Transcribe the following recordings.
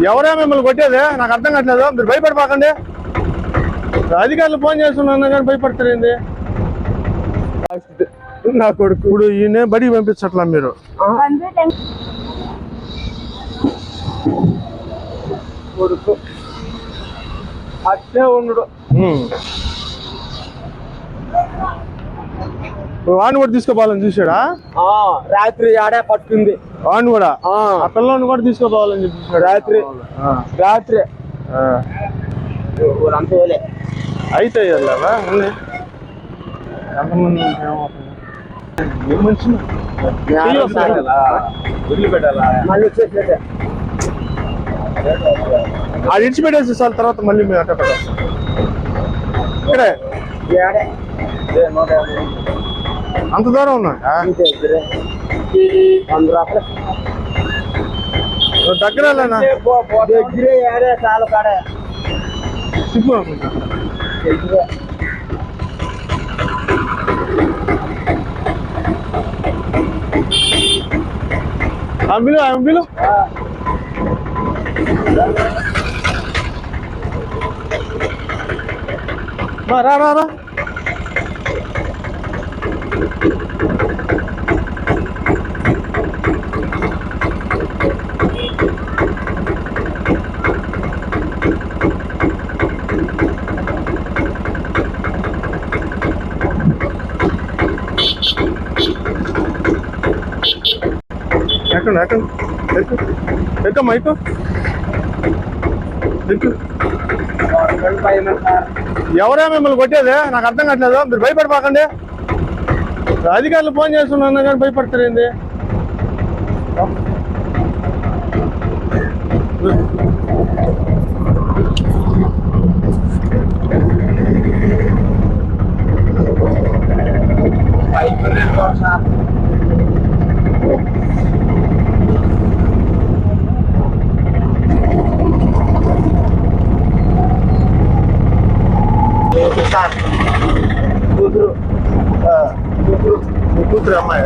ఎవరే మిమ్మల్ని కొట్టేది? నాకు అర్థం కావట్లేదు. మీరు భయపడిపోకండి. అధికారులు ఫోన్ చేస్తున్నా కానీ భయపడతారేంది? నా కొడుకు ఇప్పుడు ఈయన బడికి పంపించట్లా మీరు? కొడుకు అట్లే ఉండడు. వాడిని కూడా తీసుకోపోవాలని చూసాడా? రాత్రి ఆడే పట్టుకుంది వాడిని కూడా. ఆ పిల్లని కూడా తీసుకోపోవాలని చెప్పి రాత్రి అయితే ఎంతమంది అది ఇడిచిపెట్టేసి సార్ తర్వాత మళ్ళీ మేము అట్ట పెట్టాం. ఇక్కడే అంత దూరం ఉన్నా దగ్గరేనా? దగ్గరే చాలా కాడే సిగ్గు అంబిలు రా ఎక్కమ్మా ఎవరే మిమ్మల్ని కొట్టేది? నాకు అర్థం కావట్లేదు. మీరు భయపడిపోకండి. అధికారులు ఫోన్ చేస్తున్నా కానీ భయపడతారేంది? కూతురు అమ్మాయి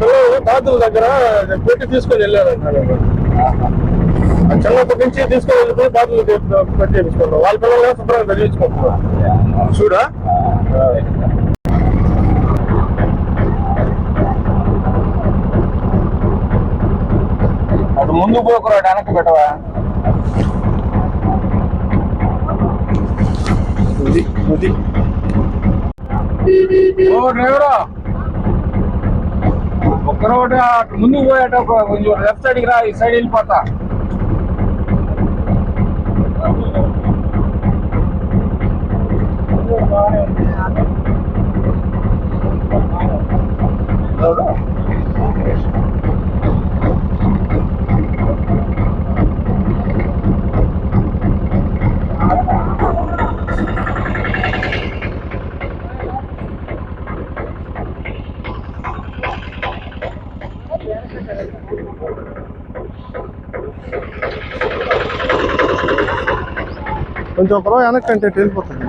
పిల్లలు బాతుల దగ్గర పెట్టి తీసుకొని వెళ్ళారంటారు. చిన్నప్పటి నుంచి తీసుకొని వెళ్ళిపోయి బాతులు పెట్టి తీసుకుంటారు. వాళ్ళ పిల్లలు శుభ్రంగా చదివించుకుంటున్నారు. చూడా అటు ముందు పోకురాడు, వెనక్కి పెట్టవా? ఓ డ్రైవరా, ఒక్కరోజు అటు ముందుకు పోయేట కొంచెం లెఫ్ట్ సైడ్కి రా, ఈ సైడ్ వెళ్ళిపోతా. కొంచెం ఒకరో వెనక్కి అంటే వెళ్ళిపోతుంది.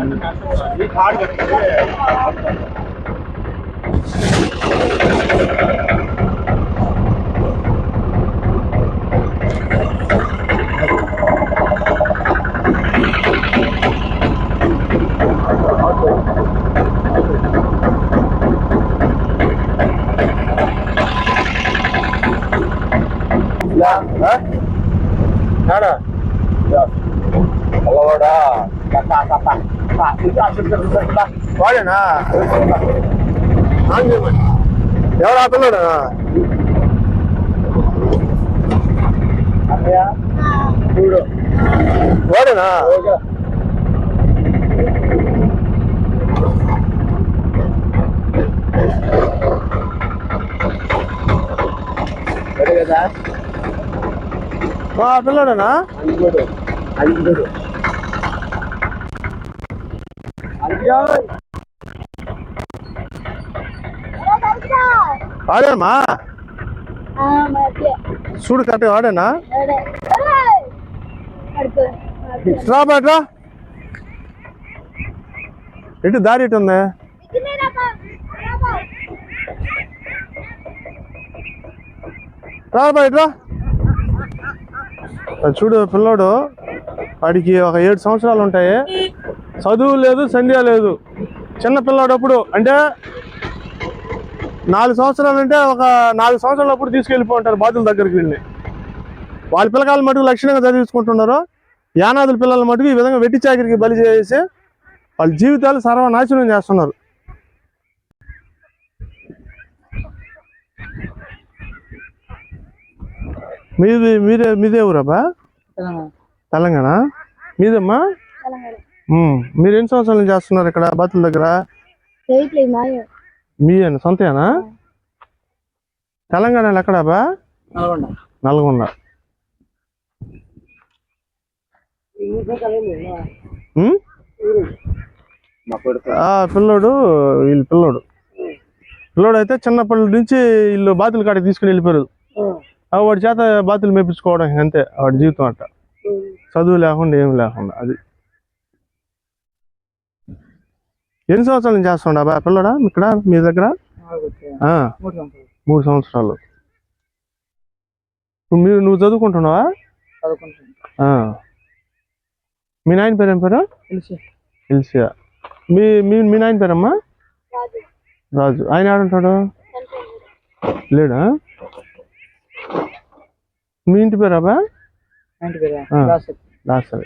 వాడేనా? ఎవరు ఆపన్నాడా? చూడు వాడేనా? కదా పిల్లడేనా? వాడేమా? చూడు కరెక్ట్ వాడేనా? రా బయట ఎటు దారి ఎటు ఉంది రా బయట చూడు పిల్లోడు వాడికి ఒక 7 సంవత్సరాలు ఉంటాయి, చదువు లేదు సంధ్య లేదు. చిన్న పిల్లాడప్పుడు అంటే 4 సంవత్సరాలు అంటే ఒక 4 సంవత్సరాలప్పుడు తీసుకెళ్ళిపోంటారు బాతుల దగ్గరికి వెళ్ళి. వాళ్ళ పిల్లకాయల మటుకు లక్షణంగా చదివించుకుంటున్నారు. యానాదుల పిల్లల మటుకు ఈ విధంగా వెట్టి చాకిరికి బలి చేసి వాళ్ళ జీవితాలు సర్వనాశనం చేస్తున్నారు. మీదే ఊరబ్బా? తెలంగాణ. మీదమ్మా? మీరు ఎన్ని సంవత్సరాలు చేస్తున్నారు ఇక్కడ బాతుల దగ్గర? మీ సొంతేనా? తెలంగాణలో ఎక్కడాబా? నల్గొండ. పిల్లోడు పిల్లోడు అయితే చిన్నప్పటి నుంచి వీళ్ళు బాతుల కాడికి తీసుకుని వెళ్ళిపోయారు. వాడి చేత బాతులు మేపించుకోవడం అంతే వాడి జీవితం అంట, చదువు లేకుండా ఏం లేకుండా. అది ఎన్ని సంవత్సరాల నుంచి చేస్తుండ బా పిల్లడా ఇక్కడ మీ దగ్గర? 3 సంవత్సరాలు. నువ్వు చదువుకుంటున్నావా? మీ నాయన పేరు ఏం పేరు? ఎల్సియా. మీ నాయన పేరమ్మా? రాజు. ఆయన ఆడుంటాడు? లేడా? మీ ఇంటి పేరా బా? దాసరి.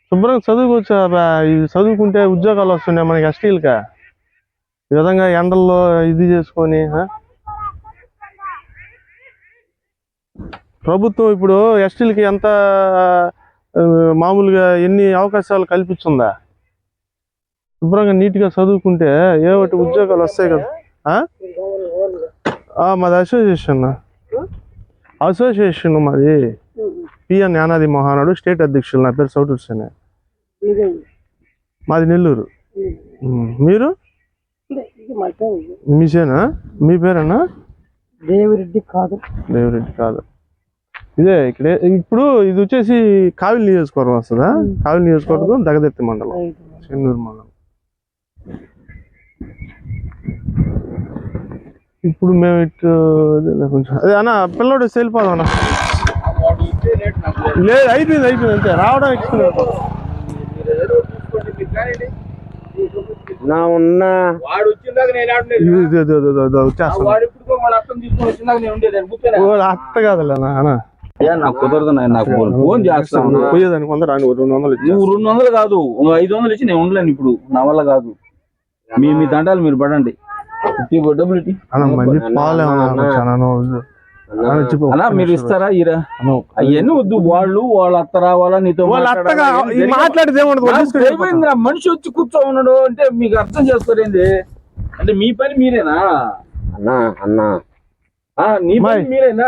శుభ్రంగా చదువుకోవచ్చా బా? చదువుకుంటే ఉద్యోగాలు వస్తున్నాయి మనకి ఎస్టీలకా. ఈ విధంగా ఎండల్లో ఇది చేసుకొని ప్రభుత్వం ఇప్పుడు ఎస్టీలకి ఎంత మామూలుగా ఎన్ని అవకాశాలు కల్పించిందా? శుభ్రంగా నీట్గా చదువుకుంటే ఏ ఒకటి ఉద్యోగాలు వస్తాయి కదా. మాది అసోసియేషన్ మాది పిఎన్ యానాది మహానాడు స్టేట్ అధ్యక్షులు. నా పేరు సౌటూర్సేనే. మాది నెల్లూరు. మీరు? మీసేనా? మీ పేరేనా? దేవిరెడ్డి కాదు. ఇదే ఇక్కడ. ఇప్పుడు ఇది వచ్చేసి కావిలి నియోజకవర్గం వస్తుందా? కావిలి నియోజకవర్గం దగదెత్తి మండలం, చెన్నూరు మండలం. ఇప్పుడు మేము ఇటు కొంచెం అదే అన్న పిల్లోడు వెళ్ళిపోదాం అన్న. లేదు అయిపోయింది అంతే. రావడం ఎక్స్పీరియన్స్. అత్త కాదులే అన్న. నాకు కుదరదు నాకు ఫోన్ చేస్తాను. పోయేదానికి 100 రాని 200 నువ్వు 200 కాదు 500 ఇచ్చి నేను ఉండలేను ఇప్పుడు. నా వల్ల కాదు. మీ దండాలు మీరు పడండి. డబ్బులు అలా మీరు ఇస్తారా? ఇరా అవన్నీ వద్దు. వాళ్ళ అత్త రావాలా నీతో మాట్లాడితే మనిషి వచ్చి కూర్చో ఉన్నాడు అంటే మీకు అర్థం చేసుకోరేంది? అంటే మీ పని మీరేనా? నీ పని మీరేనా?